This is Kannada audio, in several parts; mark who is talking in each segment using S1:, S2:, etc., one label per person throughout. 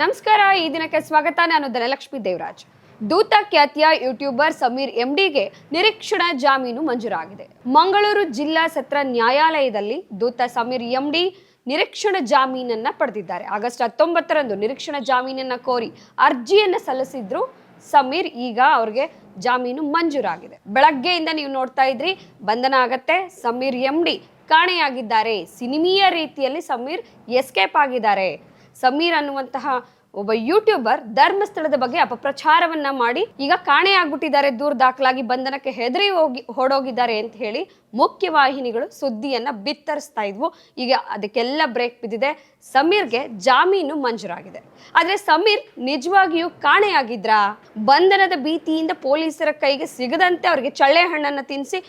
S1: ನಮಸ್ಕಾರ, ಈ ದಿನಕ್ಕೆ ಸ್ವಾಗತ. ನಾನು ಧನಲಕ್ಷ್ಮಿ ದೇವರಾಜ್. ದೂತ ಖ್ಯಾತಿಯ ಯೂಟ್ಯೂಬರ್ ಸಮೀರ್ ಎಂಡಿಗೆ ನಿರೀಕ್ಷಣಾ ಜಾಮೀನು ಮಂಜೂರಾಗಿದೆ. ಮಂಗಳೂರು ಜಿಲ್ಲಾ ಸತ್ರ ನ್ಯಾಯಾಲಯದಲ್ಲಿ ದೂತ ಸಮೀರ್ ಎಂಡಿ ನಿರೀಕ್ಷಣಾ ಜಾಮೀನನ್ನ ಪಡೆದಿದ್ದಾರೆ. ಆಗಸ್ಟ್ 19ರಂದು ನಿರೀಕ್ಷಣಾ ಜಾಮೀನನ್ನ ಕೋರಿ ಅರ್ಜಿಯನ್ನ ಸಲ್ಲಿಸಿದ್ರು ಸಮೀರ್. ಈಗ ಅವ್ರಿಗೆ ಜಾಮೀನು ಮಂಜೂರಾಗಿದೆ. ಬೆಳಗ್ಗೆಯಿಂದ ನೀವು ನೋಡ್ತಾ ಇದ್ರಿ, ಬಂಧನ ಆಗತ್ತೆ, ಸಮೀರ್ ಎಂಡಿ ಕಾಣೆಯಾಗಿದ್ದಾರೆ. ಸಿನಿಮೀಯ ರೀತಿಯಲ್ಲಿ ಸಮೀರ್ ಎಸ್ಕೇಪ್ ಆಗಿದ್ದಾರೆ. ಸಮೀರ್ ಅನ್ನುವಂತಹ ಒಬ್ಬ ಯೂಟ್ಯೂಬರ್ ಧರ್ಮಸ್ಥಳದ ಬಗ್ಗೆ ಅಪಪ್ರಚಾರವನ್ನ ಮಾಡಿ ಈಗ ಕಾಣೆಯಾಗ್ಬಿಟ್ಟಿದ್ದಾರೆ. ದೂರು ದಾಖಲಾಗಿ ಬಂಧನಕ್ಕೆ ಹೆದರಿ ಹೊಡೋಗಿದ್ದಾರೆ ಅಂತ ಹೇಳಿ ಮುಖ್ಯವಾಹಿನಿಗಳು ಸುದ್ದಿಯನ್ನ ಬಿತ್ತರಿಸ್ತಾ ಇದ್ವು. ಈಗ ಅದಕ್ಕೆಲ್ಲ ಬ್ರೇಕ್ ಬಿದ್ದಿದೆ. ಸಮೀರ್ಗೆ ಜಾಮೀನು ಮಂಜೂರಾಗಿದೆ. ಆದ್ರೆ ಸಮೀರ್ ನಿಜವಾಗಿಯೂ ಕಾಣೆಯಾಗಿದ್ರಾ? ಬಂಧನದ ಭೀತಿಯಿಂದ ಪೊಲೀಸರ ಕೈಗೆ ಸಿಗದಂತೆ ಅವ್ರಿಗೆ ಚಳ್ಳೆ ಹಣ್ಣನ್ನ ತಿನ್ನಿಸಿ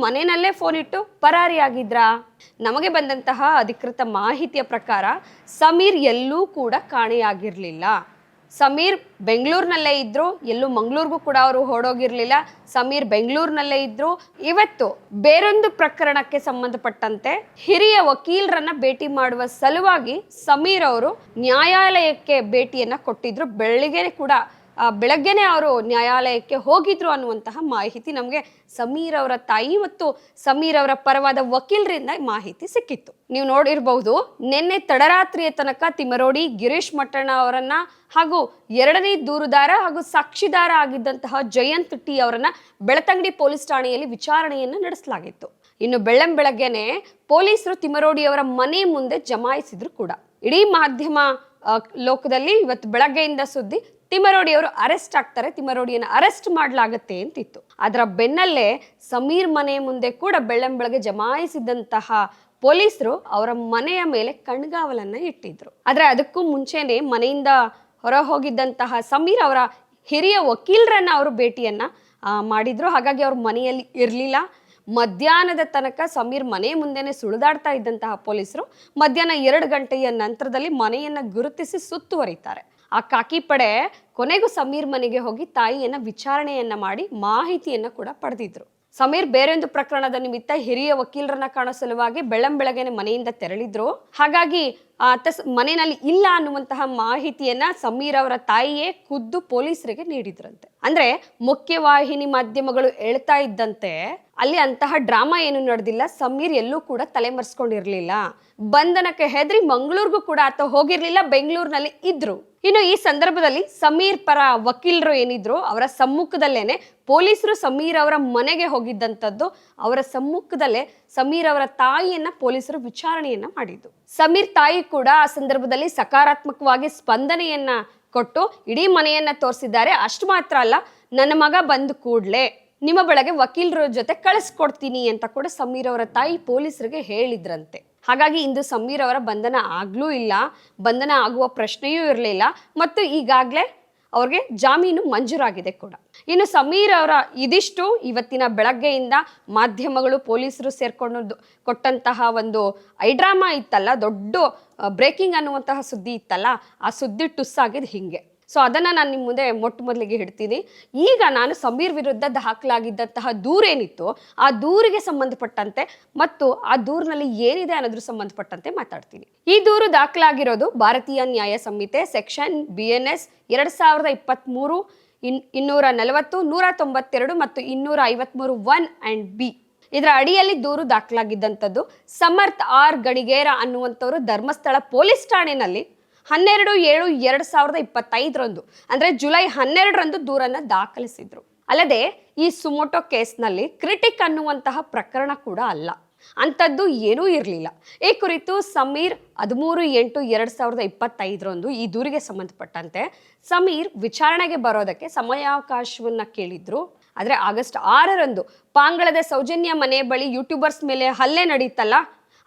S1: ಮನೆಯಲ್ಲೇ ಫೋನ್ ಇಟ್ಟು ಪರಾರಿಯಾಗಿದ್ರಾ? ನಮಗೆ ಬಂದಂತಹ ಅಧಿಕೃತ ಮಾಹಿತಿಯ ಪ್ರಕಾರ ಸಮೀರ್ ಎಲ್ಲೂ ಕೂಡ ಕಾಣೆಯಾಗಿರ್ಲಿಲ್ಲ. ಸಮೀರ್ ಬೆಂಗಳೂರಿನಲ್ಲೇ ಇದ್ರು, ಎಲ್ಲೂ ಮಂಗಳೂರಿಗೂ ಕೂಡ ಅವರು ಹೊರಡೋಗಿರ್ಲಿಲ್ಲ. ಸಮೀರ್ ಬೆಂಗಳೂರಿನಲ್ಲೇ ಇದ್ರು. ಇವತ್ತು ಬೇರೊಂದು ಪ್ರಕರಣಕ್ಕೆ ಸಂಬಂಧಪಟ್ಟಂತೆ ಹಿರಿಯ ವಕೀಲರನ್ನ ಭೇಟಿ ಮಾಡುವ ಸಲುವಾಗಿ ಸಮೀರ್ ಅವರು ನ್ಯಾಯಾಲಯಕ್ಕೆ ಭೇಟಿಯನ್ನ ಕೊಟ್ಟಿದ್ರು. ಬೆಳಗ್ಗೆನೆ ಅವರು ನ್ಯಾಯಾಲಯಕ್ಕೆ ಹೋಗಿದ್ರು ಅನ್ನುವಂತಹ ಮಾಹಿತಿ ನಮಗೆ ಸಮೀರ್ ಅವರ ತಾಯಿ ಮತ್ತು ಸಮೀರ್ ಅವರ ಪರವಾದ ವಕೀಲರಿಂದ ಮಾಹಿತಿ ಸಿಕ್ಕಿತ್ತು. ನೀವು ನೋಡಿರಬಹುದು, ನಿನ್ನೆ ತಡರಾತ್ರಿಯ ತನಕ ತಿಮರೋಡಿ ಗಿರೀಶ್ ಮಟ್ಟಣ್ಣ ಅವರನ್ನ ಹಾಗೂ ಎರಡನೇ ದೂರುದಾರ ಹಾಗೂ ಸಾಕ್ಷಿದಾರ ಆಗಿದ್ದಂತಹ ಜಯಂತ್ ಟಿ ಅವರನ್ನ ಬೆಳತಂಗಡಿ ಪೊಲೀಸ್ ಠಾಣೆಯಲ್ಲಿ ವಿಚಾರಣೆಯನ್ನು ನಡೆಸಲಾಗಿತ್ತು. ಇನ್ನು ಬೆಳಗ್ಗೆನೆ ಪೊಲೀಸರು ತಿಮರೋಡಿ ಅವರ ಮನೆ ಮುಂದೆ ಜಮಾಯಿಸಿದ್ರು ಕೂಡ. ಇಡೀ ಮಾಧ್ಯಮ ಲೋಕದಲ್ಲಿ ಇವತ್ತು ಬೆಳಗ್ಗೆಯಿಂದ ಸುದ್ದಿ, ತಿಮರೋಡಿ ಅವರು ಅರೆಸ್ಟ್ ಆಗ್ತಾರೆ, ತಿಮರೋಡಿಯನ್ನು ಅರೆಸ್ಟ್ ಮಾಡಲಾಗತ್ತೆ ಅಂತಿತ್ತು. ಅದರ ಬೆನ್ನಲ್ಲೇ ಸಮೀರ್ ಮನೆ ಮುಂದೆ ಕೂಡ ಬೆಳಗ್ಗೆ ಜಮಾಯಿಸಿದಂತಹ ಪೊಲೀಸರು ಅವರ ಮನೆಯ ಮೇಲೆ ಕಣ್ಗಾವಲನ್ನ ಇಟ್ಟಿದ್ರು. ಆದ್ರೆ ಅದಕ್ಕೂ ಮುಂಚೆನೆ ಮನೆಯಿಂದ ಹೊರ ಹೋಗಿದ್ದಂತಹ ಸಮೀರ್ ಅವರ ಹಿರಿಯ ವಕೀಲರನ್ನ ಅವರು ಭೇಟಿಯನ್ನ ಮಾಡಿದ್ರು. ಹಾಗಾಗಿ ಅವ್ರ ಮನೆಯಲ್ಲಿ ಇರಲಿಲ್ಲ. ಮಧ್ಯಾಹ್ನದ ತನಕ ಸಮೀರ್ ಮನೆ ಮುಂದೆನೆ ಸುಳಿದಾಡ್ತಾ ಇದ್ದಂತಹ ಪೊಲೀಸರು ಮಧ್ಯಾಹ್ನ 2 ಗಂಟೆಯ ನಂತರದಲ್ಲಿ ಮನೆಯನ್ನ ಗುರುತಿಸಿ ಸುತ್ತುವರಿತಾರೆ. ಆ ಕಾಕಿ ಪಡೆ ಕೊನೆಗೂ ಸಮೀರ್ ಮನೆಗೆ ಹೋಗಿ ತಾಯಿಯನ್ನ ವಿಚಾರಣೆಯನ್ನ ಮಾಡಿ ಮಾಹಿತಿಯನ್ನ ಕೂಡ ಪಡೆದಿದ್ರು. ಸಮೀರ್ ಬೇರೊಂದು ಪ್ರಕರಣದ ನಿಮಿತ್ತ ಹಿರಿಯ ವಕೀಲರನ್ನ ಕಾಣೋ ಸಲುವಾಗಿ ಬೆಳಗ್ಗೆನೆ ಮನೆಯಿಂದ ತೆರಳಿದ್ರು. ಹಾಗಾಗಿ ಆತ ಮನೆಯಲ್ಲಿ ಇಲ್ಲ ಅನ್ನುವಂತಹ ಮಾಹಿತಿಯನ್ನ ಸಮೀರ್ ಅವರ ತಾಯಿಯೇ ಖುದ್ದು ಪೊಲೀಸರಿಗೆ ನೀಡಿದ್ರಂತೆ. ಅಂದ್ರೆ ಮುಖ್ಯವಾಹಿನಿ ಮಾಧ್ಯಮಗಳು ಹೇಳ್ತಾ ಇದ್ದಂತೆ ಅಲ್ಲಿ ಅಂತಹ ಡ್ರಾಮಾ ಏನು ನಡೆದಿಲ್ಲ. ಸಮೀರ್ ಎಲ್ಲೂ ಕೂಡ ತಲೆಮರೆಸ್ಕೊಂಡಿರ್ಲಿಲ್ಲ. ಬಂಧನಕ್ಕೆ ಹೆದರಿ ಮಂಗಳೂರಿಗೂ ಕೂಡ ಆತ ಹೋಗಿರ್ಲಿಲ್ಲ, ಬೆಂಗಳೂರಿನಲ್ಲಿ ಇದ್ರು. ಇನ್ನು ಈ ಸಂದರ್ಭದಲ್ಲಿ ಸಮೀರ್ ಪರ ವಕೀಲರು ಏನಿದ್ರು ಅವರ ಸಮ್ಮುಖದಲ್ಲೇನೆ ಪೊಲೀಸರು ಸಮೀರ್ ಅವರ ಮನೆಗೆ ಹೋಗಿದ್ದಂಥದ್ದು. ಅವರ ಸಮ್ಮುಖದಲ್ಲೇ ಸಮೀರ್ ಅವರ ತಾಯಿಯನ್ನ ಪೊಲೀಸರು ವಿಚಾರಣೆಯನ್ನ ಮಾಡಿದ್ದು. ಸಮೀರ್ ತಾಯಿ ಕೂಡ ಆ ಸಂದರ್ಭದಲ್ಲಿ ಸಕಾರಾತ್ಮಕವಾಗಿ ಸ್ಪಂದನೆಯನ್ನ ಕೊಟ್ಟು ಇಡೀ ಮನೆಯನ್ನ ತೋರಿಸಿದ್ದಾರೆ. ಅಷ್ಟು ಮಾತ್ರ ಅಲ್ಲ, ನನ್ನ ಮಗ ಬಂದ ಕೂಡ್ಲೆ ನಿಮ್ಮ ಬಳಿಗೆ ವಕೀಲರ ಜೊತೆ ಕಳಿಸ್ಕೊಡ್ತೀನಿ ಅಂತ ಕೂಡ ಸಮೀರ್ ಅವರ ತಾಯಿ ಪೊಲೀಸರಿಗೆ ಹೇಳಿದ್ರಂತೆ. ಹಾಗಾಗಿ ಇಂದು ಸಮೀರ್ ಅವರ ಬಂಧನ ಆಗ್ಲೂ ಇಲ್ಲ, ಬಂಧನ ಆಗುವ ಪ್ರಶ್ನೆಯೂ ಇರಲಿಲ್ಲ ಮತ್ತು ಈಗಾಗಲೇ ಅವ್ರಿಗೆ ಜಾಮೀನು ಮಂಜೂರಾಗಿದೆ ಕೂಡ. ಇನ್ನು ಸಮೀರ್ ಅವರ ಇದಿಷ್ಟು ಇವತ್ತಿನ ಬೆಳಗ್ಗೆಯಿಂದ ಮಾಧ್ಯಮಗಳು ಪೊಲೀಸರು ಸೇರ್ಕೊಂಡು ಕೊಟ್ಟಂತಹ ಒಂದು ಐಡ್ರಾಮಾ ಇತ್ತಲ್ಲ, ದೊಡ್ಡ ಬ್ರೇಕಿಂಗ್ ಅನ್ನುವಂತಹ ಸುದ್ದಿ ಇತ್ತಲ್ಲ, ಆ ಸುದ್ದಿ ಟುಸ್ಸಾಗಿದ್ದು ಹಿಂಗೆ. ಸೊ ಅದನ್ನು ನಾನು ನಿಮ್ಮ ಮುಂದೆ ಮೊದಲಿಗೆ ಹಿಡ್ತೀನಿ. ಈಗ ನಾನು ಸಮೀರ್ ವಿರುದ್ಧ ದಾಖಲಾಗಿದ್ದಂತಹ ದೂರೇನಿತ್ತು ಆ ದೂರಿಗೆ ಸಂಬಂಧಪಟ್ಟಂತೆ ಮತ್ತು ಆ ದೂರಿನಲ್ಲಿ ಏನಿದೆ ಅನ್ನೋದ್ರ ಸಂಬಂಧಪಟ್ಟಂತೆ ಮಾತಾಡ್ತೀನಿ. ಈ ದೂರು ದಾಖಲಾಗಿರೋದು ಭಾರತೀಯ ನ್ಯಾಯ ಸಂಹಿತೆ ಸೆಕ್ಷನ್ BNS 2023 240 192 ಮತ್ತು 253 1 B. ಇದರ ಅಡಿಯಲ್ಲಿ ದೂರು ದಾಖಲಾಗಿದ್ದಂಥದ್ದು. ಸಮರ್ಥ್ ಆರ್ ಗಣಿಗೇರ ಅನ್ನುವಂಥವ್ರು ಧರ್ಮಸ್ಥಳ ಪೊಲೀಸ್ ಠಾಣೆಯಲ್ಲಿ 12/7/2025 ಅಂದ್ರೆ ಜುಲೈ 12ರಂದು ದೂರನ್ನ ದಾಖಲಿಸಿದ್ರು. ಅಲ್ಲದೆ ಈ ಸುಮೋಟೋ ಕೇಸ್ನಲ್ಲಿ ಕ್ರಿಟಿಕ್ ಅನ್ನುವಂತಹ ಪ್ರಕರಣ ಕೂಡ ಅಲ್ಲ, ಅಂಥದ್ದು ಏನೂ ಇರಲಿಲ್ಲ. ಈ ಕುರಿತು ಸಮೀರ್ 13/8/2025 ಈ ದೂರಿಗೆ ಸಂಬಂಧಪಟ್ಟಂತೆ ಸಮೀರ್ ವಿಚಾರಣೆಗೆ ಬರೋದಕ್ಕೆ ಸಮಯಾವಕಾಶವನ್ನ ಕೇಳಿದ್ರು. ಆದರೆ ಆಗಸ್ಟ್ 6ರಂದು ಪಾಂಗಳದ ಸೌಜನ್ಯ ಮನೆ ಬಳಿ ಯೂಟ್ಯೂಬರ್ಸ್ ಮೇಲೆ ಹಲ್ಲೆ ನಡೀತಲ್ಲ,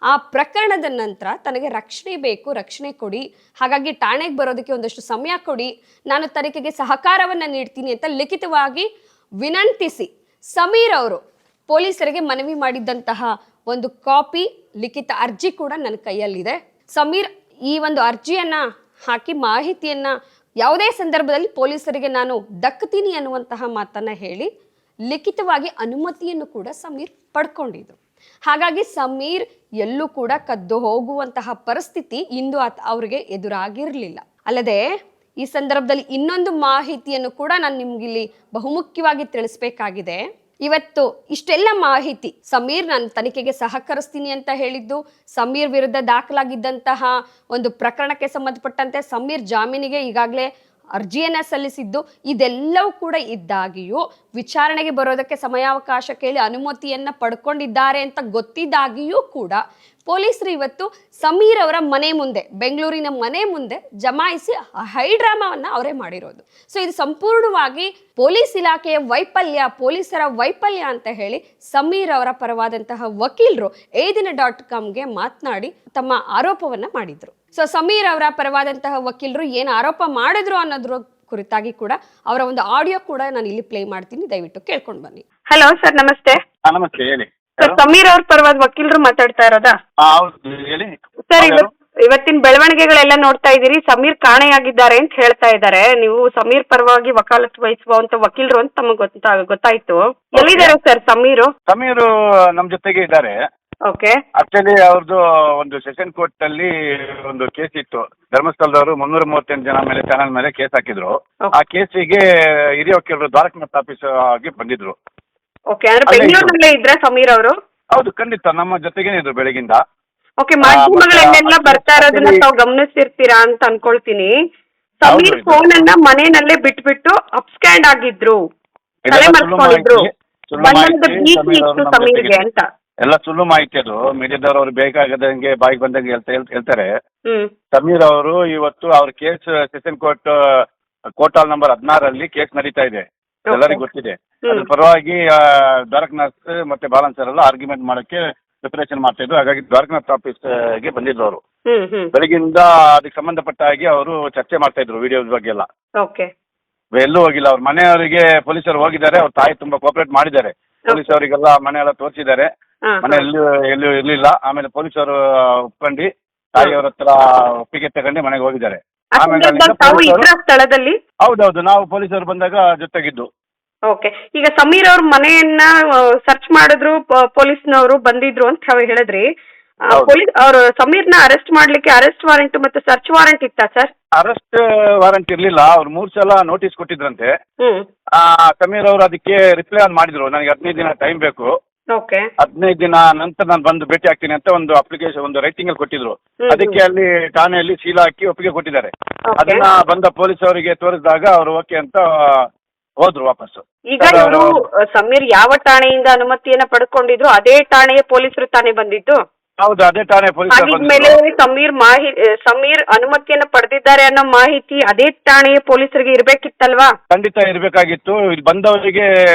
S1: ಆ ಪ್ರಕರಣದ ನಂತರ ತನಗೆ ರಕ್ಷಣೆ ಬೇಕು, ರಕ್ಷಣೆ ಕೊಡಿ, ಹಾಗಾಗಿ ಠಾಣೆಗೆ ಬರೋದಕ್ಕೆ ಒಂದಷ್ಟು ಸಮಯ ಕೊಡಿ, ನಾನು ತನಿಖೆಗೆ ಸಹಕಾರವನ್ನು ನೀಡ್ತೀನಿ ಅಂತ ಲಿಖಿತವಾಗಿ ವಿನಂತಿಸಿ ಸಮೀರ್ ಅವರು ಪೊಲೀಸರಿಗೆ ಮನವಿ ಮಾಡಿದ್ದಂತಹ ಒಂದು ಕಾಪಿ ಲಿಖಿತ ಅರ್ಜಿ ಕೂಡ ನನ್ನ ಕೈಯಲ್ಲಿದೆ. ಸಮೀರ್ ಈ ಒಂದು ಅರ್ಜಿಯನ್ನ ಹಾಕಿ ಮಾಹಿತಿಯನ್ನ ಯಾವುದೇ ಸಂದರ್ಭದಲ್ಲಿ ಪೊಲೀಸರಿಗೆ ನಾನು ದಕ್ಕತೀನಿ ಅನ್ನುವಂತಹ ಮಾತನ್ನ ಹೇಳಿ ಲಿಖಿತವಾಗಿ ಅನುಮತಿಯನ್ನು ಕೂಡ ಸಮೀರ್ ಪಡ್ಕೊಂಡಿದ್ರು. ಹಾಗಾಗಿ ಸಮೀರ್ ಎಲ್ಲೂ ಕೂಡ ಕದ್ದು ಹೋಗುವಂತಹ ಪರಿಸ್ಥಿತಿ ಇಂದು ಅವರಿಗೆ ಎದುರಾಗಿರಲಿಲ್ಲ. ಅಲ್ಲದೆ ಈ ಸಂದರ್ಭದಲ್ಲಿ ಇನ್ನೊಂದು ಮಾಹಿತಿಯನ್ನು ಕೂಡ ನಾನು ನಿಮ್ಗಿಲ್ಲಿ ಬಹುಮುಖ್ಯವಾಗಿ ತಿಳಿಸ್ಬೇಕಾಗಿದೆ. ಇವತ್ತು ಇಷ್ಟೆಲ್ಲ ಮಾಹಿತಿ, ಸಮೀರ್ ನಾನು ತನಿಖೆಗೆ ಸಹಕರಿಸ್ತೀನಿ ಅಂತ ಹೇಳಿದ್ದು, ಸಮೀರ್ ವಿರುದ್ಧ ದಾಖಲಾಗಿದ್ದಂತಹ ಒಂದು ಪ್ರಕರಣಕ್ಕೆ ಸಂಬಂಧಪಟ್ಟಂತೆ ಸಮೀರ್ ಜಾಮೀನಿಗೆ ಈಗಾಗಲೇ ಅರ್ಜಿಯನ್ನ ಸಲ್ಲಿಸಿದ್ದು, ಇದೆಲ್ಲವೂ ಕೂಡ ಇದ್ದಾಗಿಯೂ ವಿಚಾರಣೆಗೆ ಬರೋದಕ್ಕೆ ಸಮಯಾವಕಾಶ ಕೇಳಿ ಅನುಮತಿಯನ್ನ ಪಡ್ಕೊಂಡಿದ್ದಾರೆ ಅಂತ ಗೊತ್ತಿದ್ದಾಗಿಯೂ ಕೂಡ ಪೊಲೀಸರು ಇವತ್ತು ಸಮೀರ್ ಅವರ ಮನೆ ಮುಂದೆ, ಬೆಂಗಳೂರಿನ ಮನೆ ಮುಂದೆ ಜಮಾಯಿಸಿ ಹೈಡ್ರಾಮಾವನ್ನ ಅವರೇ ಮಾಡಿರೋದು. ಸೊ ಇದು ಸಂಪೂರ್ಣವಾಗಿ ಪೊಲೀಸ್ ಇಲಾಖೆಯ ವೈಫಲ್ಯ, ಪೊಲೀಸರ ವೈಫಲ್ಯ ಅಂತ ಹೇಳಿ ಸಮೀರ್ ಅವರ ಪರವಾದಂತಹ ವಕೀಲರು ADN.comಗೆ ಮಾತನಾಡಿ ತಮ್ಮ ಆರೋಪವನ್ನ ಮಾಡಿದ್ರು. ಸೊ ಸಮೀರ್ ಅವರ ಪರವಾದಂತಹ ವಕೀಲರು ಏನು ಆರೋಪ ಮಾಡಿದ್ರು ಅನ್ನೋದ್ರ ಕುರಿತಾಗಿ ಕೂಡ ಅವರ ಒಂದು ಆಡಿಯೋ ಕೂಡ ನಾನು ಇಲ್ಲಿ ಪ್ಲೇ ಮಾಡ್ತೀನಿ, ದಯವಿಟ್ಟು ಕೇಳ್ಕೊಂಡು ಬನ್ನಿ.
S2: ಹಲೋ ಸರ್, ನಮಸ್ತೆ.
S3: ನಮಸ್ತೆ, ಹೇಳಿ.
S2: ಸರ್, ಸಮೀರ್ ಅವ್ರ ಪರವಾದ ವಕೀಲರು ಮಾತಾಡ್ತಾ ಇರೋದಾ?
S3: ಹೌದು, ಹೇಳಿ
S2: ಸರ್. ಇವತ್ತಿನ ಬೆಳವಣಿಗೆಗಳೆಲ್ಲ ನೋಡ್ತಾ ಇದ್ದೀರಿ, ಸಮೀರ್ ಕಾಣೆಯಾಗಿದ್ದಾರೆ ಅಂತ ಹೇಳ್ತಾ ಇದ್ದಾರೆ. ನೀವು ಸಮೀರ್ ಪರವಾಗಿ ವಕಾಲತ್ ವಹಿಸುವಂತ ವಕೀಲರು ಅಂತ ತಮಗೆ ಗೊತ್ತಾಯ್ತು. ಎಲ್ಲಿದ್ದಾರೆ ಸರ್ ಸಮೀರು?
S3: ಸಮೀರು ನಮ್ ಜೊತೆಗೆ ಇದ್ದಾರೆ.
S2: ಓಕೆ.
S3: ಆಕ್ಚುಲಿ ಅವ್ರದ್ದು ಒಂದು ಸೆಷನ್ ಕೋರ್ಟ್ ಅಲ್ಲಿ ಒಂದು ಕೇಸ್ ಇತ್ತು. ಧರ್ಮಸ್ಥಳದವರು 338 ಜನ ಮೇಲೆ ಚಾನಲ್ ಮೇಲೆ ಕೇಸ್ ಹಾಕಿದ್ರು. ಆ ಕೇಸಿಗೆ ಹಿರಿಯ ವಕೀಲರು ದ್ವಾರಕನಾಥ್ ಆಫೀಸ್ ಆಗಿ ಬಂದಿದ್ರು.
S2: ಓಕೆ, ಅಂದ್ರೆ ಬೆಂಗಳೂರಿನಲ್ಲೇ ಇದ್ರ ಸಮೀರ್ ಅವರು?
S3: ಹೌದು, ಖಂಡಿತ ನಮ್ಮ ಜೊತೆಗೇನೆ ಇದ್ರು ಬೆಳಗಿಂದ.
S2: ಓಕೆ, ಮಾಧ್ಯಮಗಳೆಲ್ಲ ಬರ್ತಾ ಇರೋದನ್ನ ತಾವು ಗಮನಿಸಿರ್ತೀರಾ ಅಂತ ಅನ್ಕೊಳ್ತೀನಿ. ಸಮೀರ್ ಫೋನ್ ಅನ್ನ ಮನೆಯಲ್ಲೇ ಬಿಟ್ಬಿಟ್ಟು ಅಪ್ಸ್ಕ್ಯಾಂಡ್ ಆಗಿದ್ರು, ತಲೆ ಮರ್ಸ್ಕೊಂಡಿದ್ರು, ಬಂಧನದ ಭೀತಿ ಇತ್ತು ಸಮೀರ್ಗೆ ಅಂತ.
S3: ಎಲ್ಲ ಸುಳ್ಳು ಮಾಹಿತಿ ಅದು. ಮೀಡಿಯಾದವರು ಅವ್ರು ಬೇಕಾಗದಂಗೆ ಬಾಯಿಗೆ ಬಂದಂಗೆ ಹೇಳ್ತಾರೆ. ಸಮೀರ್ ಅವರು ಇವತ್ತು ಅವ್ರ case session court hall number 16 case ನಡೀತಾ ಇದೆ, ಎಲ್ಲರಿಗೂ ಗೊತ್ತಿದೆ. ಅದ್ರ ಪರವಾಗಿ ದ್ವಾರಕನಾಥ್ ಮತ್ತೆ ಬಾಲನ್ ಸರ್ ಎಲ್ಲ ಆರ್ಗ್ಯುಮೆಂಟ್ ಮಾಡಕ್ಕೆ ಪ್ರಿಪರೇಷನ್ ಮಾಡ್ತಾ ಇದ್ರು. ಹಾಗಾಗಿ ದ್ವಾರಕನಾಥ್ ಆಫೀಸ್ಗೆ ಬಂದಿದ್ರು ಅವರು. ಬೆಳಗಿಂದ ಅದಕ್ಕೆ ಸಂಬಂಧಪಟ್ಟ ಹಾಗೆ ಅವರು ಚರ್ಚೆ ಮಾಡ್ತಾ ಇದ್ರು ವಿಡಿಯೋಸ್ ಬಗ್ಗೆ ಎಲ್ಲ. ಎಲ್ಲೂ ಹೋಗಿಲ್ಲ. ಅವ್ರ ಮನೆಯವರಿಗೆ ಪೊಲೀಸರು ಹೋಗಿದ್ದಾರೆ. ಅವ್ರ ತಾಯಿ ತುಂಬಾ ಕೋಆಪರೇಟ್ ಮಾಡಿದ್ದಾರೆ. ಪೊಲೀಸ್ ಅವರಿಗೆಲ್ಲ ಮನೆ ಎಲ್ಲ ತೋರಿಸಿದ್ದಾರೆ. ಮನೆ ಎಲ್ಲೂ ಇರ್ಲಿಲ್ಲ. ಆಮೇಲೆ ಪೊಲೀಸರು ಒಪ್ಕೊಂಡು ತಾಯಿಯವ್ರ ಹತ್ರ ಒಪ್ಪಿಗೆ ತಗೊಂಡು ಮನೆಗೆ ಹೋಗಿದ್ದಾರೆ.
S2: ಸ್ಥಳದಲ್ಲಿ
S3: ಹೌದೌದು, ನಾವು ಪೊಲೀಸರು ಬಂದಾಗ ಜೊತೆಗಿದ್ದು.
S2: ಓಕೆ, ಈಗ ಸಮೀರ್ ಅವ್ರ ಮನೆಯನ್ನ ಸರ್ಚ್ ಮಾಡಿದ್ರು, ಪೊಲೀಸ್ನವರು ಬಂದಿದ್ರು ಅಂತ ಹೇಳಿದ್ರಿ. ಅವ್ರು ಸಮೀರ್ನ ಅರೆಸ್ಟ್ ಮಾಡ್ಲಿಕ್ಕೆ ಅರೆಸ್ಟ್ ವಾರೆಂಟ್ ಮತ್ತೆ ಸರ್ಚ್ ವಾರೆಂಟ್ ಇತ್ತಾ ಸರ್?
S3: ಅರೆಸ್ಟ್ ವಾರೆಂಟ್ ಇರ್ಲಿಲ್ಲ. ಅವ್ರು 3 ಸಲ ನೋಟಿಸ್ ಕೊಟ್ಟಿದ್ರಂತೆ. ಸಮೀರ್ ಅವರು ಅದಕ್ಕೆ ರಿಪ್ಲೈ ಮಾಡಿದ್ರು, ನನಗೆ 15 ದಿನ ಟೈಮ್ ಬೇಕು, 15 ದಿನ ನಂತರ ನಾನು ಬಂದು ಭೇಟಿ ಆಗ್ತೀನಿ ಅಂತ ಒಂದು ಅಪ್ಲಿಕೇಶನ್, ಒಂದು ರೈಟಿಂಗ್ ಅಲ್ಲಿ ಕೊಟ್ಟಿದ್ರು. ಅದಕ್ಕೆ ಅಲ್ಲಿ ಠಾಣೆಯಲ್ಲಿ ಸೀಲ್ ಹಾಕಿ ಒಪ್ಪಿಗೆ ಕೊಟ್ಟಿದ್ದಾರೆ. ಅದನ್ನ ಬಂದ ಪೊಲೀಸ್ ಅವರಿಗೆ ತೋರಿಸಿದಾಗ ಅವರು ಓಕೆ ಅಂತ ಹೋದ್ರು ವಾಪಸ್.
S2: ಈಗ ಇವರು ಸಮೀರ್ ಯಾವ ಠಾಣೆಯಿಂದ ಅನುಮತಿಯನ್ನ ಪಡ್ಕೊಂಡಿದ್ರು ಅದೇ ಠಾಣೆಯ ಪೊಲೀಸರು ತಾನೇ ಬಂದಿದ್ದು?
S3: ಹೌದು, ಅದೇ ಠಾಣೆ ಪೊಲೀಸರು.
S2: ಮೇಲೆ ಸಮೀರ್ ಅನುಮತಿಯನ್ನ ಪಡೆದಿದ್ದಾರೆ ಅನ್ನೋ ಮಾಹಿತಿ ಅದೇ ಠಾಣೆಯ ಪೊಲೀಸರಿಗೆ ಇರ್ಬೇಕಿತ್ತಲ್ವಾ?
S3: ಖಂಡಿತ ಇರ್ಬೇಕಾಗಿತ್ತು. ಇಲ್ಲಿ ಬಂದವರಿಗೆ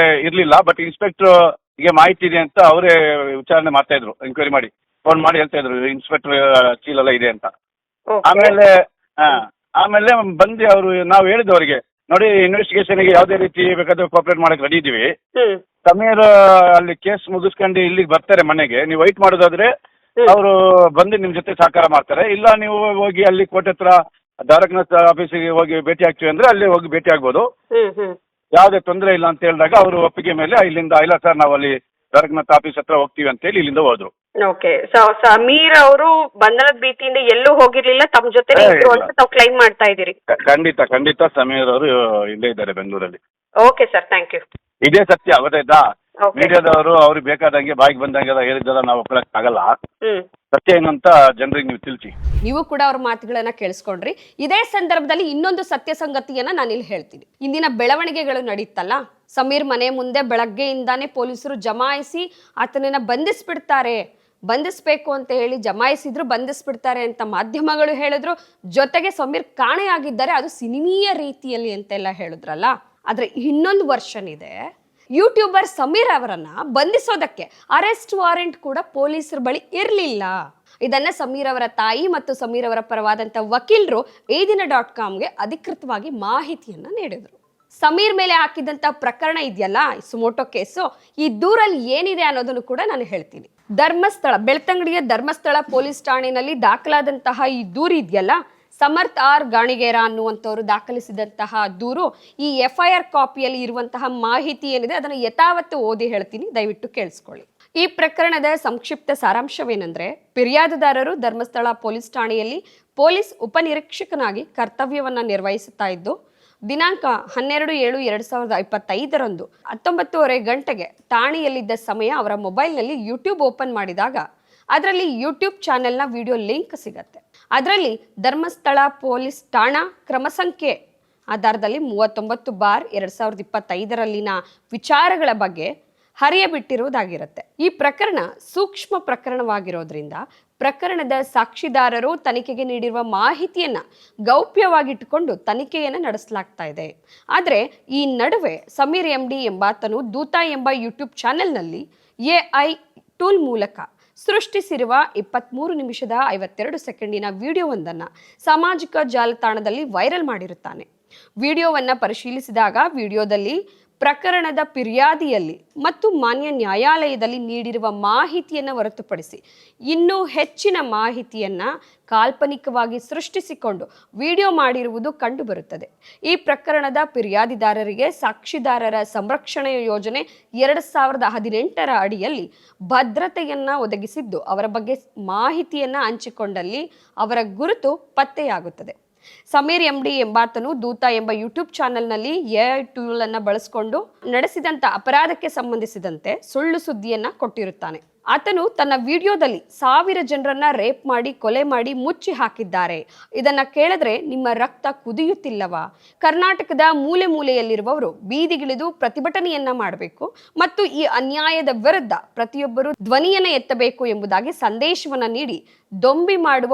S3: ಇರ್ಲಿಲ್ಲ. ಬಟ್ ಇನ್ಸ್ಪೆಕ್ಟರ್ ಗೆ ಮಾಹಿತಿ ಇದೆ ಅಂತ ಅವರೇ ವಿಚಾರಣೆ ಮಾಡ್ತಾ ಇದ್ರು. ಎಂಕ್ವೈರಿ ಮಾಡಿ ಫೋನ್ ಮಾಡಿ ಹೇಳ್ತಾ ಇದ್ರು, ಇನ್ಸ್ಪೆಕ್ಟರ್ ಚೀಲೆಲ್ಲ ಇದೆ ಅಂತ. ಆಮೇಲೆ ಬಂದು ಅವರು, ನಾವು ಹೇಳಿದ್ವಿ ಅವರಿಗೆ, ನೋಡಿ ಇನ್ವೆಸ್ಟಿಗೇಷನ್ಗೆ ಯಾವುದೇ ರೀತಿ ಬೇಕಾದ್ರೆ ಕೋಆಪರೇಟ್ ಮಾಡಕ್ಕೆ ರೆಡಿ ಇದೀವಿ. ಸಮೀರ್ ಅಲ್ಲಿ ಕೇಸ್ ಮುಗಿಸ್ಕೊಂಡು ಇಲ್ಲಿಗೆ ಬರ್ತಾರೆ ಮನೆಗೆ. ನೀವು ವೈಟ್ ಮಾಡೋದಾದ್ರೆ ಅವರು ಬಂದು ನಿಮ್ ಜೊತೆ ಸಹಕಾರ ಮಾಡ್ತಾರೆ. ಇಲ್ಲ ನೀವು ಹೋಗಿ ಅಲ್ಲಿ ಕೋರ್ಟ್ ಹತ್ರ ದ್ವಾರಕನಾಥ್ ಆಫೀಸಿಗೆ ಹೋಗಿ ಭೇಟಿ ಆಗ್ತೀವಿ ಅಂದ್ರೆ ಅಲ್ಲಿ ಹೋಗಿ ಭೇಟಿ ಆಗ್ಬೋದು, ಯಾವುದೇ ತೊಂದರೆ ಇಲ್ಲ ಅಂತ ಹೇಳಿದಾಗ ಅವರು ಒಪ್ಪಿಗೆ ಮೇಲೆ ಇಲ್ಲಿಂದ, ಇಲ್ಲ ಸರ್ ನಾವು ಅಲ್ಲಿ ದ್ವಾರಕನಾಥ್ ಆಫೀಸ್ ಹತ್ರ ಹೋಗ್ತೀವಿ ಅಂತ ಹೇಳಿ ಇಲ್ಲಿಂದ ಹೋದ್ರು.
S2: ಓಕೆ, ಸಮೀರ್ ಅವರು ಬಂಧನದ ಭೀತಿಯಿಂದ ಎಲ್ಲೂ ಹೋಗಿರ್ಲಿಲ್ಲ, ತಮ್ಮ ಜೊತೆ ಅಂತ ತಾವು ಕ್ಲೈಮ್ ಮಾಡ್ತಾ ಇದ್ದೀರಿ?
S3: ಖಂಡಿತ ಸಮೀರ್ ಅವರು ಇಲ್ಲೇ ಇದ್ದಾರೆ ಬೆಂಗಳೂರಲ್ಲಿ.
S2: Okay sir, thank you.
S3: ಇದೇ ಸತ್ಯ, ಗೊತ್ತಾಯ್ತಾ? ಮೀಡಿಯಾದವರು ಅವ್ರಿಗೆ ಬೇಕಾದಂಗೆ ಬಾಯಿಗೆ ಬಂದಂಗೆಲ್ಲ ಹೇಳಿದ್ದಲ್ಲ ನಾವು ಒಪ್ಕೊಳಕ್ ಆಗಲ್ಲ. ಸತ್ಯ ಏನಂತ ಜನರಿಗೆ ನೀವು ತಿಳಿಸಿ.
S1: ನೀವು ಕೂಡ ಅವ್ರ ಮಾತುಗಳನ್ನ ಕೇಳಿಸ್ಕೊಂಡ್ರಿ. ಇದೇ ಸಂದರ್ಭದಲ್ಲಿ ಇನ್ನೊಂದು ಸತ್ಯ ಸಂಗತಿಯನ್ನ ನಾನು ಇಲ್ಲಿ ಹೇಳ್ತೀನಿ. ಇಂದಿನ ಬೆಳವಣಿಗೆಗಳು ನಡೀತಲ್ಲ, ಸಮೀರ್ ಮನೆ ಮುಂದೆ ಬೆಳಗ್ಗೆಯಿಂದಾನೇ ಪೊಲೀಸರು ಜಮಾಯಿಸಿ ಆತನನ್ನ ಬಂಧಿಸ್ಬೇಕು ಅಂತ ಹೇಳಿ ಜಮಾಯಿಸಿದ್ರು, ಬಂಧಿಸ್ಬಿಡ್ತಾರೆ ಅಂತ ಮಾಧ್ಯಮಗಳು ಹೇಳಿದ್ರು. ಜೊತೆಗೆ ಸಮೀರ್ ಕಾಣೆಯಾಗಿದ್ದಾರೆ, ಅದು ಸಿನಿಮೀಯ ರೀತಿಯಲ್ಲಿ ಅಂತೆಲ್ಲ ಹೇಳಿದ್ರಲ್ಲ. ಆದ್ರೆ ಇನ್ನೊಂದು ವರ್ಷನ್ ಇದೆ. ಯೂಟ್ಯೂಬರ್ ಸಮೀರ್ ಅವರನ್ನ ಬಂಧಿಸೋದಕ್ಕೆ ಅರೆಸ್ಟ್ ವಾರೆಂಟ್ ಕೂಡ ಪೊಲೀಸರ ಬಳಿ ಇರಲಿಲ್ಲ. ಇದನ್ನ ಸಮೀರ್ ಅವರ ತಾಯಿ ಮತ್ತು ಸಮೀರ್ ಅವರ ಪರವಾದಂತ ವಕೀಲರು ADN.comಗೆ ಅಧಿಕೃತವಾಗಿ ಮಾಹಿತಿಯನ್ನ ನೀಡಿದ್ರು. ಸಮೀರ್ ಮೇಲೆ ಹಾಕಿದಂತ ಪ್ರಕರಣ ಇದೆಯಲ್ಲ, ಸುಮೋಟೋ ಕೇಸು, ಈ ದೂರಲ್ಲಿ ಏನಿದೆ ಅನ್ನೋದನ್ನು ಕೂಡ ನಾನು ಹೇಳ್ತೀನಿ. ಬೆಳ್ತಂಗಡಿಯ ಧರ್ಮಸ್ಥಳ ಪೊಲೀಸ್ ಠಾಣೆಯಲ್ಲಿ ದಾಖಲಾದಂತಹ ಈ ದೂರು ಇದೆಯಲ್ಲ, ಸಮರ್ಥ್ ಆರ್ ಗಾಣಿಗೇರ ಅನ್ನುವಂಥವ್ರು ದಾಖಲಿಸಿದಂತಹ ದೂರು. ಈ FIR ಕಾಪಿಯಲ್ಲಿ ಇರುವಂತಹ ಮಾಹಿತಿ ಏನಿದೆ ಅದನ್ನು ಯಥಾವತ್ತು ಓದಿ ಹೇಳ್ತೀನಿ, ದಯವಿಟ್ಟು ಕೇಳಿಸ್ಕೊಳ್ಳಿ. ಈ ಪ್ರಕರಣದ ಸಂಕ್ಷಿಪ್ತ ಸಾರಾಂಶವೇನೆಂದ್ರೆ, ಫಿರ್ಯಾದುದಾರರು ಧರ್ಮಸ್ಥಳ ಪೊಲೀಸ್ ಠಾಣೆಯಲ್ಲಿ ಪೊಲೀಸ್ ಉಪನಿರೀಕ್ಷಕನಾಗಿ ಕರ್ತವ್ಯವನ್ನ ನಿರ್ವಹಿಸುತ್ತಾ ಇದ್ದು ದಿನಾಂಕ 12/7/2025 19:30 ಗಂಟೆಗೆ ಠಾಣೆಯಲ್ಲಿದ್ದ ಸಮಯ ಅವರ ಮೊಬೈಲ್ನಲ್ಲಿ ಯೂಟ್ಯೂಬ್ ಓಪನ್ ಮಾಡಿದಾಗ ಅದರಲ್ಲಿ ಯೂಟ್ಯೂಬ್ ಚಾನೆಲ್ನ ವಿಡಿಯೋ ಲಿಂಕ್ ಸಿಗತ್ತೆ. ಅದರಲ್ಲಿ ಧರ್ಮಸ್ಥಳ ಪೊಲೀಸ್ ಠಾಣಾ ಕ್ರಮ ಸಂಖ್ಯೆ ಆಧಾರದಲ್ಲಿ 39/2025 ವಿಚಾರಗಳ ಬಗ್ಗೆ ಹರಿಯಬಿಟ್ಟಿರುವುದಾಗಿರುತ್ತೆ. ಈ ಪ್ರಕರಣ ಸೂಕ್ಷ್ಮ ಪ್ರಕರಣವಾಗಿರೋದ್ರಿಂದ ಪ್ರಕರಣದ ಸಾಕ್ಷಿದಾರರು ತನಿಖೆಗೆ ನೀಡಿರುವ ಮಾಹಿತಿಯನ್ನ ಗೌಪ್ಯವಾಗಿಟ್ಟುಕೊಂಡು ತನಿಖೆಯನ್ನು ನಡೆಸಲಾಗ್ತಾ ಇದೆ. ಆದರೆ ಈ ನಡುವೆ ಸಮೀರ್ MD ಎಂಬಾತನು ದೂತ ಎಂಬ ಯೂಟ್ಯೂಬ್ ಚಾನೆಲ್ನಲ್ಲಿ AI ಟೂಲ್ ಮೂಲಕ ಸೃಷ್ಟಿಸಿರುವ 23 ನಿಮಿಷದ 52 ಸೆಕೆಂಡಿನ ವಿಡಿಯೋವೊಂದನ್ನು ಸಾಮಾಜಿಕ ಜಾಲತಾಣದಲ್ಲಿ ವೈರಲ್ ಮಾಡಿರುತ್ತಾನೆ. ವಿಡಿಯೋವನ್ನು ಪರಿಶೀಲಿಸಿದಾಗ ವಿಡಿಯೋದಲ್ಲಿ ಪ್ರಕರಣದ ಫಿರ್ಯಾದಿಯಲ್ಲಿ ಮತ್ತು ಮಾನ್ಯ ನ್ಯಾಯಾಲಯದಲ್ಲಿ ನೀಡಿರುವ ಮಾಹಿತಿಯನ್ನು ಹೊರತುಪಡಿಸಿ ಇನ್ನೂ ಹೆಚ್ಚಿನ ಮಾಹಿತಿಯನ್ನು ಕಾಲ್ಪನಿಕವಾಗಿ ಸೃಷ್ಟಿಸಿಕೊಂಡು ವಿಡಿಯೋ ಮಾಡಿರುವುದು ಕಂಡುಬರುತ್ತದೆ. ಈ ಪ್ರಕರಣದ ಫಿರ್ಯಾದಿದಾರರಿಗೆ ಸಾಕ್ಷಿದಾರರ ಸಂರಕ್ಷಣೆ ಯೋಜನೆ 2018 ಅಡಿಯಲ್ಲಿ ಭದ್ರತೆಯನ್ನು ಒದಗಿಸಿದ್ದು ಅವರ ಬಗ್ಗೆ ಮಾಹಿತಿಯನ್ನು ಹಂಚಿಕೊಂಡಲ್ಲಿ ಅವರ ಗುರುತು ಪತ್ತೆಯಾಗುತ್ತದೆ. ಸಮೀರ್ MD ಎಂಬಾತನು ದೂತ ಎಂಬ ಯೂಟ್ಯೂಬ್ ಚಾನೆಲ್ನಲ್ಲಿ AI ಟೂಲ್ ಅನ್ನು ಬಳಸಿಕೊಂಡು ನಡೆಸಿದಂತ ಅಪರಾಧಕ್ಕೆ ಸಂಬಂಧಿಸಿದಂತೆ ಸುಳ್ಳು ಸುದ್ದಿಯನ್ನ ಕೊಟ್ಟಿರುತ್ತಾನೆ. ಆತನು ತನ್ನ ವಿಡಿಯೋದಲ್ಲಿ 1000 ಜನರನ್ನ ರೇಪ್ ಮಾಡಿ ಕೊಲೆ ಮಾಡಿ ಮುಚ್ಚಿ ಹಾಕಿದ್ದಾರೆ. ಇದನ್ನ ಕೇಳಿದ್ರೆ ನಿಮ್ಮ ರಕ್ತ ಕುದಿಯುತ್ತಿಲ್ಲವಾ? ಕರ್ನಾಟಕದ ಮೂಲೆ ಮೂಲೆಯಲ್ಲಿರುವವರು ಬೀದಿಗಿಳಿದು ಪ್ರತಿಭಟನೆಯನ್ನ ಮಾಡಬೇಕು ಮತ್ತು ಈ ಅನ್ಯಾಯದ ವಿರುದ್ಧ ಪ್ರತಿಯೊಬ್ಬರು ಧ್ವನಿಯನ್ನ ಎತ್ತಬೇಕು ಎಂಬುದಾಗಿ ಸಂದೇಶವನ್ನ ನೀಡಿ ದೊಂಬಿ ಮಾಡುವ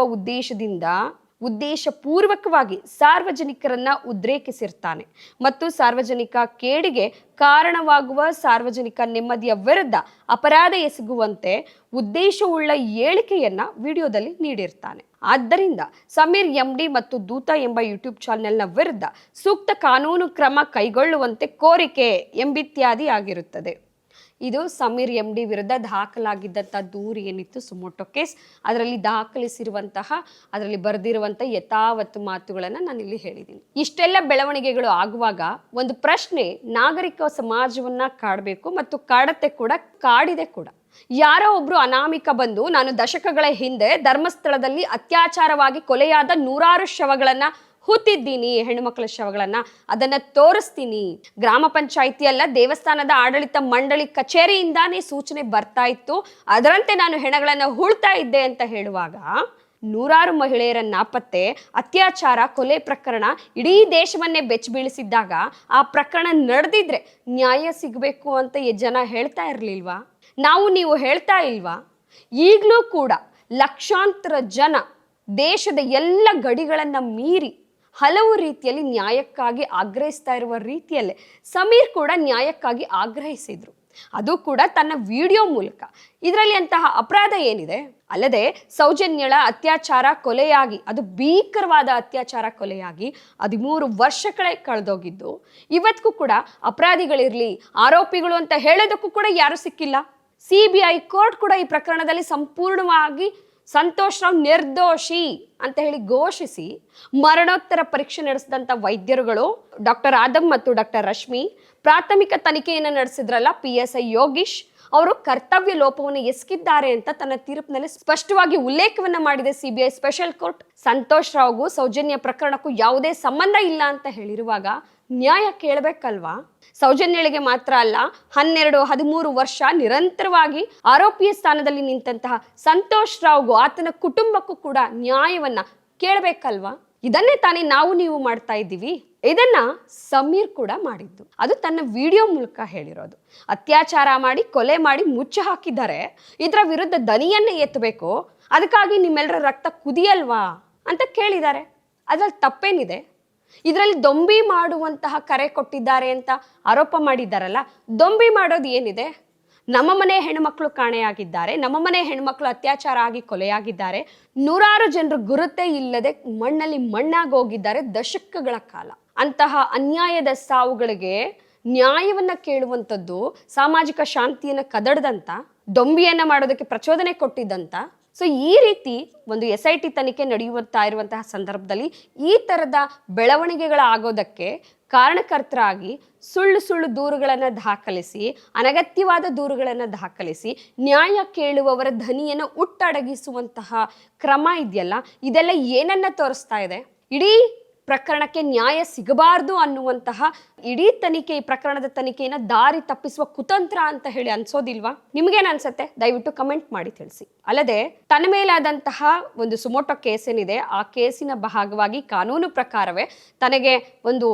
S1: ಉದ್ದೇಶಪೂರ್ವಕವಾಗಿ ಸಾರ್ವಜನಿಕರನ್ನ ಉದ್ರೇಕಿಸಿರ್ತಾನೆ ಮತ್ತು ಸಾರ್ವಜನಿಕ ಕೇಡಿಗೆ ಕಾರಣವಾಗುವ ಸಾರ್ವಜನಿಕ ನೆಮ್ಮದಿಯ ವಿರುದ್ಧ ಅಪರಾಧ ಎಸಗುವಂತೆ ಉದ್ದೇಶವುಳ್ಳ ಹೇಳಿಕೆಯನ್ನ ವಿಡಿಯೋದಲ್ಲಿ ನೀಡಿರ್ತಾನೆ. ಆದ್ದರಿಂದ ಸಮೀರ್ MD ಮತ್ತು ದೂತ ಎಂಬ ಯೂಟ್ಯೂಬ್ ಚಾನೆಲ್ನ ವಿರುದ್ಧ ಸೂಕ್ತ ಕಾನೂನು ಕ್ರಮ ಕೈಗೊಳ್ಳುವಂತೆ ಕೋರಿಕೆ ಎಂಬಿತ್ಯಾದಿ ಆಗಿರುತ್ತದೆ. ಇದು ಸಮೀರ್ MD ವಿರುದ್ಧ ದಾಖಲಾಗಿದ್ದಂಥ ದೂರು ಏನಿತ್ತು ಸುಮೋಟೋ ಕೇಸ್, ಅದರಲ್ಲಿ ದಾಖಲಿಸಿರುವಂತಹ ಅದರಲ್ಲಿ ಬರೆದಿರುವಂಥ ಯಥಾವತ್ತು ಮಾತುಗಳನ್ನು ನಾನು ಇಲ್ಲಿ ಹೇಳಿದ್ದೀನಿ. ಇಷ್ಟೆಲ್ಲ ಬೆಳವಣಿಗೆಗಳು ಆಗುವಾಗ ಒಂದು ಪ್ರಶ್ನೆ ನಾಗರಿಕ ಸಮಾಜವನ್ನ ಕಾಡಬೇಕು ಮತ್ತು ಕಾಡತ್ತೆ ಕೂಡ, ಕಾಡಿದೆ ಕೂಡ. ಯಾರೋ ಒಬ್ರು ಅನಾಮಿಕ ಬಂದು ನಾನು ದಶಕಗಳ ಹಿಂದೆ ಧರ್ಮಸ್ಥಳದಲ್ಲಿ ಅತ್ಯಾಚಾರವಾಗಿ ಕೊಲೆಯಾದ 100 ಶವಗಳನ್ನ ಹುತ್ತಿದ್ದೀನಿ, ಹೆಣ್ಣುಮಕ್ಕಳ ಶವಗಳನ್ನ, ಅದನ್ನ ತೋರಿಸ್ತೀನಿ. ಗ್ರಾಮ ಪಂಚಾಯಿತಿ ಅಲ್ಲ, ದೇವಸ್ಥಾನದ ಆಡಳಿತ ಮಂಡಳಿ ಕಚೇರಿಯಿಂದಾನೇ ಸೂಚನೆ ಬರ್ತಾ ಇತ್ತು, ಅದರಂತೆ ನಾನು ಹೆಣಗಳನ್ನ ಹೂಳ್ತಾ ಇದ್ದೆ ಅಂತ ಹೇಳುವಾಗ 100 ಮಹಿಳೆಯರ ನಾಪತ್ತೆ, ಅತ್ಯಾಚಾರ, ಕೊಲೆ ಪ್ರಕರಣ ಇಡೀ ದೇಶವನ್ನೇ ಬೆಚ್ಚ ಬೀಳಿಸಿದ್ದಾಗ ಆ ಪ್ರಕರಣ ನಡೆದಿದ್ರೆ ನ್ಯಾಯ ಸಿಗಬೇಕು ಅಂತ ಜನ ಹೇಳ್ತಾ ಇರಲಿಲ್ವಾ? ನೀವು ಹೇಳ್ತಾ ಇಲ್ವಾ? ಈಗಲೂ ಕೂಡ ಲಕ್ಷಾಂತರ ಜನ ದೇಶದ ಎಲ್ಲ ಗಡಿಗಳನ್ನು ಮೀರಿ ಹಲವು ರೀತಿಯಲ್ಲಿ ನ್ಯಾಯಕ್ಕಾಗಿ ಆಗ್ರಹಿಸ್ತಾ ಇರುವ ರೀತಿಯಲ್ಲೇ ಸಮೀರ್ ಕೂಡ ನ್ಯಾಯಕ್ಕಾಗಿ ಆಗ್ರಹಿಸಿದ್ರು, ಅದು ಕೂಡ ತನ್ನ ವಿಡಿಯೋ ಮೂಲಕ. ಇದರಲ್ಲಿ ಅಂತಹ ಅಪರಾಧ ಏನಿದೆ? ಅಲ್ಲದೆ ಸೌಜನ್ಯಳ ಅತ್ಯಾಚಾರ ಕೊಲೆಯಾಗಿ, ಅದು ಭೀಕರವಾದ ಅತ್ಯಾಚಾರ ಕೊಲೆಯಾಗಿ 13 ವರ್ಷಗಳೇ ಕಳೆದೋಗಿದ್ದು, ಇವತ್ತಿಗೂ ಕೂಡ ಅಪರಾಧಿಗಳಿರಲಿ, ಆರೋಪಿಗಳು ಅಂತ ಹೇಳೋದಕ್ಕೂ ಕೂಡ ಯಾರು ಸಿಕ್ಕಿಲ್ಲ. CBI ಕೋರ್ಟ್ ಕೂಡ ಈ ಪ್ರಕರಣದಲ್ಲಿ ಸಂಪೂರ್ಣವಾಗಿ ಸಂತೋಷ್ ರಾವ್ ನಿರ್ದೋಷಿ ಅಂತ ಹೇಳಿ ಘೋಷಿಸಿ ಮರಣೋತ್ತರ ಪರೀಕ್ಷೆ ನಡೆಸಿದಂಥ ವೈದ್ಯರುಗಳು ಡಾಕ್ಟರ್ ಆದಮ್ ಮತ್ತು ಡಾಕ್ಟರ್ ರಶ್ಮಿ, ಪ್ರಾಥಮಿಕ ತನಿಖೆಯನ್ನು ನಡೆಸಿದ್ರಲ್ಲ PSI ಯೋಗೀಶ್, ಅವರು ಕರ್ತವ್ಯ ಲೋಪವನ್ನು ಎಸಗಿದ್ದಾರೆ ಅಂತ ತನ್ನ ತೀರ್ಪಿನಲ್ಲಿ ಸ್ಪಷ್ಟವಾಗಿ ಉಲ್ಲೇಖವನ್ನ ಮಾಡಿದೆ CBI ಸ್ಪೆಷಲ್ ಕೋರ್ಟ್. ಸಂತೋಷ್ ರಾವ್ಗೂ ಸೌಜನ್ಯ ಪ್ರಕರಣಕ್ಕೂ ಯಾವುದೇ ಸಂಬಂಧ ಇಲ್ಲ ಅಂತ ಹೇಳಿರುವಾಗ ನ್ಯಾಯ ಕೇಳಬೇಕಲ್ವಾ? ಸೌಜನ್ಯಳಿಗೆ ಮಾತ್ರ ಅಲ್ಲ, 12-13 ವರ್ಷ ನಿರಂತರವಾಗಿ ಆರೋಪಿಯ ಸ್ಥಾನದಲ್ಲಿ ನಿಂತಹ ಸಂತೋಷ್ ರಾವ್ಗೂ ಆತನ ಕುಟುಂಬಕ್ಕೂ ಕೂಡ ನ್ಯಾಯವನ್ನ ಕೇಳಬೇಕಲ್ವಾ? ಇದನ್ನೇ ತಾನೇ ನೀವು ಮಾಡ್ತಾ ಇದ್ದೀವಿ. ಇದನ್ನ ಸಮೀರ್ ಕೂಡ ಮಾಡಿದ್ದು, ಅದು ತನ್ನ ವಿಡಿಯೋ ಮೂಲಕ ಹೇಳಿರೋದು. ಅತ್ಯಾಚಾರ ಮಾಡಿ ಕೊಲೆ ಮಾಡಿ ಮುಚ್ಚಿ ಹಾಕಿದ್ದಾರೆ, ಇದರ ವಿರುದ್ಧ ದನಿಯನ್ನೇ ಎತ್ತಬೇಕು, ಅದಕ್ಕಾಗಿ ನಿಮ್ಮೆಲ್ಲರ ರಕ್ತ ಕುದಿಯಲ್ವಾ ಅಂತ ಕೇಳಿದ್ದಾರೆ. ಅದ್ರಲ್ಲಿ ತಪ್ಪೇನಿದೆ? ಇದರಲ್ಲಿ ದೊಂಬಿ ಮಾಡುವಂತಹ ಕರೆ ಕೊಟ್ಟಿದ್ದಾರೆ ಅಂತ ಆರೋಪ ಮಾಡಿದ್ದಾರಲ್ಲ, ದೊಂಬಿ ಮಾಡೋದು ಏನಿದೆ? ನಮ್ಮ ಮನೆ ಹೆಣ್ಮಕ್ಳು ಕಾಣೆಯಾಗಿದ್ದಾರೆ, ನಮ್ಮ ಮನೆ ಹೆಣ್ಮಕ್ಳು ಅತ್ಯಾಚಾರ ಆಗಿ ಕೊಲೆಯಾಗಿದ್ದಾರೆ, 100 ಜನರು ಗುರುತೇ ಇಲ್ಲದೆ ಮಣ್ಣಲ್ಲಿ ಮಣ್ಣಾಗಿ ಹೋಗಿದ್ದಾರೆ ದಶಕಗಳ ಕಾಲ. ಅಂತಹ ಅನ್ಯಾಯದ ಸಾವುಗಳಿಗೆ ನ್ಯಾಯವನ್ನ ಕೇಳುವಂಥದ್ದು ಸಾಮಾಜಿಕ ಶಾಂತಿಯನ್ನು ಕದಡದಂತ, ದೊಂಬಿಯನ್ನ ಮಾಡೋದಕ್ಕೆ ಪ್ರಚೋದನೆ ಕೊಟ್ಟಿದ್ದಂತ. ಸೊ ಈ ರೀತಿ ಒಂದು SIT ತನಿಖೆ ನಡೆಯುತ್ತಾ ಇರುವಂತಹ ಸಂದರ್ಭದಲ್ಲಿ ಈ ಥರದ ಬೆಳವಣಿಗೆಗಳಾಗೋದಕ್ಕೆ ಕಾರಣಕರ್ತರಾಗಿ ಸುಳ್ಳು ಸುಳ್ಳು ದೂರುಗಳನ್ನು ದಾಖಲಿಸಿ, ಅನಗತ್ಯವಾದ ದೂರುಗಳನ್ನು ದಾಖಲಿಸಿ, ನ್ಯಾಯ ಕೇಳುವವರ ಧ್ವನಿಯನ್ನು ಉಟ್ಟಡಗಿಸುವಂತಹ ಕ್ರಮ ಇದೆಯಲ್ಲ, ಇದೆಲ್ಲ ಏನನ್ನ ತೋರಿಸ್ತಾ ಇದೆ? ಇಡೀ ಪ್ರಕರಣಕ್ಕೆ ನ್ಯಾಯ ಸಿಗಬಾರ್ದು ಅನ್ನುವಂತಹ ಇಡೀ ತನಿಖೆ, ಈ ಪ್ರಕರಣದ ತನಿಖೆಯನ್ನು ದಾರಿ ತಪ್ಪಿಸುವ ಕುತಂತ್ರ ಅಂತ ಹೇಳಿ ಅನ್ಸೋದಿಲ್ವಾ? ನಿಮ್ಗೇನ್ ಅನ್ಸತ್ತೆ? ದಯವಿಟ್ಟು ಕಮೆಂಟ್ ಮಾಡಿ ತಿಳಿಸಿ. ಅಲ್ಲದೆ ತನ್ನ ಮೇಲಾದಂತಹ ಒಂದು ಸುಮೋಟೋ ಕೇಸ್ ಏನಿದೆ, ಆ ಕೇಸಿನ ಭಾಗವಾಗಿ ಕಾನೂನು ಪ್ರಕಾರವೇ ತನಗೆ ಒಂದು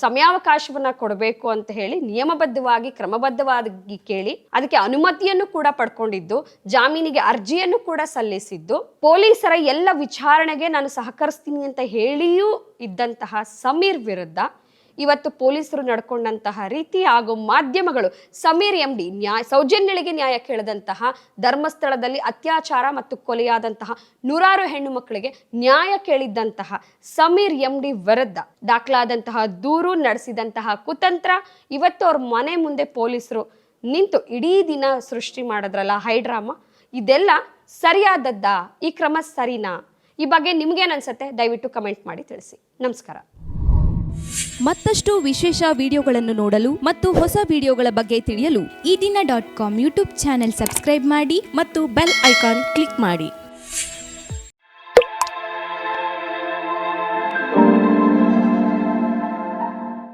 S1: ಸಮಯಾವಕಾಶವನ್ನ ಕೊಡಬೇಕು ಅಂತ ಹೇಳಿ ನಿಯಮಬದ್ಧವಾಗಿ ಕ್ರಮಬದ್ಧವಾಗಿ ಕೇಳಿ ಅದಕ್ಕೆ ಅನುಮತಿಯನ್ನು ಕೂಡ ಪಡ್ಕೊಂಡಿದ್ದು, ಜಾಮೀನಿಗೆ ಅರ್ಜಿಯನ್ನು ಕೂಡ ಸಲ್ಲಿಸಿದ್ದು, ಪೊಲೀಸರ ಎಲ್ಲ ವಿಚಾರಣೆಗೆ ನಾನು ಸಹಕರಿಸ್ತೀನಿ ಅಂತ ಹೇಳಿಯೂ ಇದ್ದಂತಹ ಸಮೀರ್ ವಿರುದ್ಧ ಇವತ್ತು ಪೊಲೀಸರು ನಡ್ಕೊಂಡಂತಹ ರೀತಿ ಹಾಗೂ ಮಾಧ್ಯಮಗಳು ಸಮೀರ್ MD ಸೌಜನ್ಯಳಿಗೆ ನ್ಯಾಯ ಕೇಳದಂತಹ, ಧರ್ಮಸ್ಥಳದಲ್ಲಿ ಅತ್ಯಾಚಾರ ಮತ್ತು ಕೊಲೆಯಾದಂತಹ 100 ಹೆಣ್ಣು ಮಕ್ಕಳಿಗೆ ನ್ಯಾಯ ಕೇಳಿದ್ದಂತಹ ಸಮೀರ್ MD ವಿರುದ್ಧ ದಾಖಲಾದಂತಹ ದೂರು, ನಡೆಸಿದಂತಹ ಕುತಂತ್ರ, ಇವತ್ತು ಅವ್ರ ಮನೆ ಮುಂದೆ ಪೊಲೀಸರು ನಿಂತು ಇಡೀ ದಿನ ಸೃಷ್ಟಿ ಮಾಡಿದ್ರಲ್ಲ ಹೈಡ್ರಾಮಾ, ಇದೆಲ್ಲ ಸರಿಯಾದದ್ದಾ? ಈ ಕ್ರಮ ಸರಿನಾ? ಈ ಬಗ್ಗೆ ನಿಮ್ಗೇನ್ ಅನ್ಸತ್ತೆ? ದಯವಿಟ್ಟು ಕಮೆಂಟ್ ಮಾಡಿ ತಿಳಿಸಿ. ನಮಸ್ಕಾರ.
S4: ಮತ್ತಷ್ಟು ವಿಶೇಷ ವಿಡಿಯೋಗಳನ್ನು ನೋಡಲು ಮತ್ತು ಹೊಸ ವಿಡಿಯೋಗಳ ಬಗ್ಗೆ ತಿಳಿಯಲು
S5: ಈ ದಿನ .com ಯೂಟ್ಯೂಬ್ ಚಾನೆಲ್ ಸಬ್ಸ್ಕ್ರೈಬ್ ಮಾಡಿ ಮತ್ತು ಬೆಲ್ ಐಕಾನ್ ಕ್ಲಿಕ್ ಮಾಡಿ.